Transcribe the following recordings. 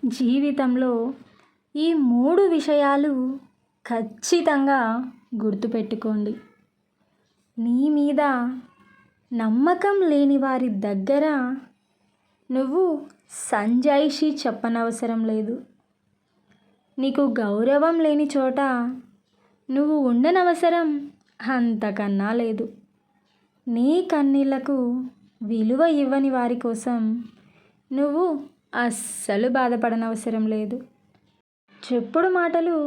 జీవితంలో ఈ 3 విషయాలు ఖచ్చితంగా గుర్తుపెట్టుకోండి. నీ మీద నమ్మకం లేని వారి దగ్గర నువ్వు సంజాయిషీ చెప్పనవసరం లేదు. నీకు గౌరవం లేని చోట నువ్వు ఉండనవసరం అంతకన్నా లేదు. నీ కన్నీళ్లకు విలువ ఇవ్వని వారి కోసం నువ్వు అస్సలు బాధపడనవసరం లేదు. చెప్పుడు మాటలు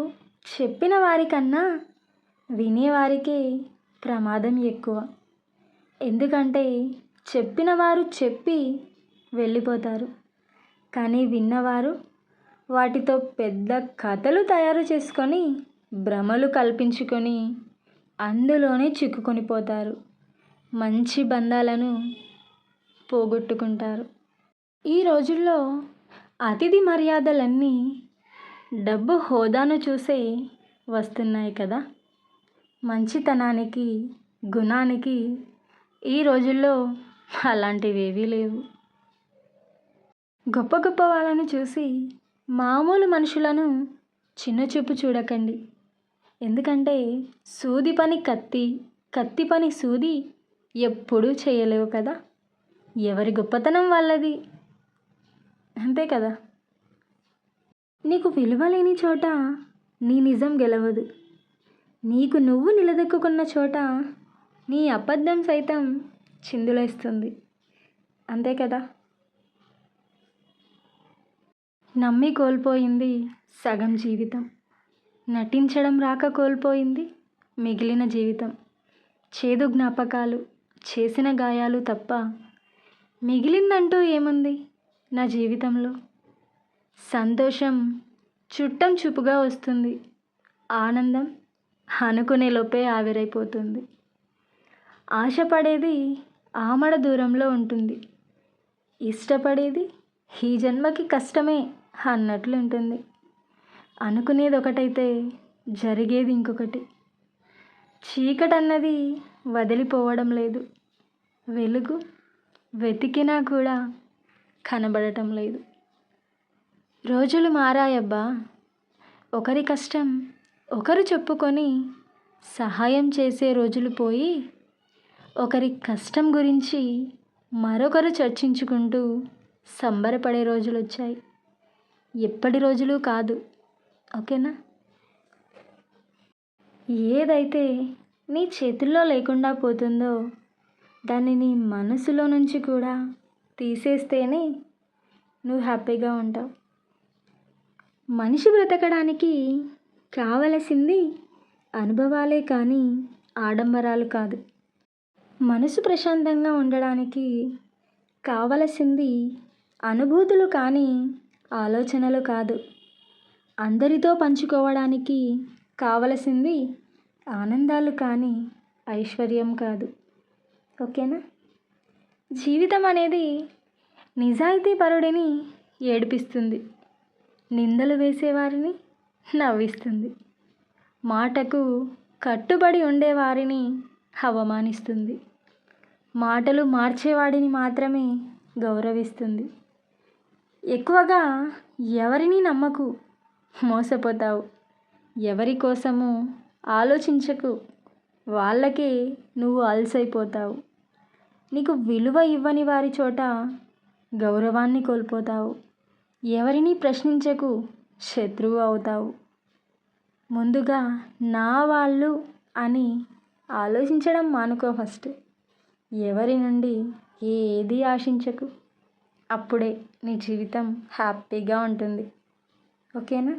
చెప్పిన వారికన్నా వినేవారికే ప్రమాదం ఎక్కువ. ఎందుకంటే చెప్పిన వారు చెప్పి వెళ్ళిపోతారు, కానీ విన్నవారు వాటితో పెద్ద కథలు తయారు చేసుకొని భ్రమలు కల్పించుకొని అందులోనే చిక్కుకొని పోతారు. మంచి బంధాలను పోగొట్టుకుంటారు. ఈ రోజుల్లో అతిథి మర్యాదలన్నీ డబ్బు హోదాను చూసే వస్తున్నాయి కదా. మంచితనానికి, గుణానికి ఈ రోజుల్లో అలాంటివేవీ లేవు. గొప్ప గొప్ప వాళ్ళను చూసి మామూలు మనుషులను చిన్నచూపు చూడకండి. ఎందుకంటే సూది పని కత్తి, కత్తి పని సూది ఎప్పుడూ చేయలేవు కదా. ఎవరి గొప్పతనం వాళ్ళది, అంతే కదా. నీకు విలువ లేని చోట నీ నిజం గెలవదు. నీకు నువ్వు నిలదొక్కున్న చోట నీ అబద్ధం సైతం చిందులేస్తుంది, అంతే కదా. నమ్మి కోల్పోయింది సగం జీవితం, నటించడం రాక కోల్పోయింది మిగిలిన జీవితం. చేదు జ్ఞాపకాలు, చేసిన గాయాలు తప్ప మిగిలిందంటూ ఏముంది నా జీవితంలో? సంతోషం చుట్టం చూపుగా వస్తుంది, ఆనందం అనుకునే లోపే ఆవిరైపోతుంది. ఆశపడేది ఆమడ దూరంలో ఉంటుంది, ఇష్టపడేది ఈ జన్మకి కష్టమే అన్నట్లు ఉంటుంది. అనుకునేది ఒకటైతే జరిగేది ఇంకొకటి. చీకటన్నది వదిలిపోవడం లేదు, వెలుగు వెతికినా కూడా కనబడటం లేదు. రోజులు మారాయబ్బా. ఒకరి కష్టం ఒకరు చెప్పుకొని సహాయం చేసే రోజులు పోయి, ఒకరి కష్టం గురించి మరొకరు చర్చించుకుంటూ సంబరపడే రోజులు వచ్చాయి. ఎప్పటి రోజులు కాదు, ఓకేనా. ఏదైతే నీ చేతుల్లో లేకుండా పోతుందో దాన్ని నీ మనసులో నుంచి కూడా తీసేస్తేనే నువ్వు హ్యాపీగా ఉంటావు. మనిషి బ్రతకడానికి కావలసింది అనుభవాలే కానీ ఆడంబరాలు కాదు. మనసు ప్రశాంతంగా ఉండడానికి కావలసింది అనుభూతులు కానీ ఆలోచనలు కాదు. అందరితో పంచుకోవడానికి కావలసింది ఆనందాలు కానీ ఐశ్వర్యం కాదు, ఓకేనా. జీవితం అనేది నిజాయితీ పరుడిని ఏడిపిస్తుంది, నిందలు వేసేవారిని నవ్విస్తుంది, మాటకు కట్టుబడి ఉండేవారిని అవమానిస్తుంది, మాటలు మార్చేవాడిని మాత్రమే గౌరవిస్తుంది. ఎక్కువగా ఎవరిని నమ్మకు, మోసపోతావు. ఎవరి కోసము ఆలోచించకు, వాళ్ళకే నువ్వు అలసైపోతావు. నీకు విలువ ఇవ్వని వారి చోట గౌరవాన్ని కోల్పోతావు. ఎవరిని ప్రశ్నించకు, శత్రువు అవుతావు. ముందుగా నా వాళ్ళు అని ఆలోచించడం మానుకో ఫస్ట్. ఎవరి నుండి ఏది ఆశించకు, అప్పుడే నీ జీవితం హ్యాపీగా ఉంటుంది, ఓకేనా.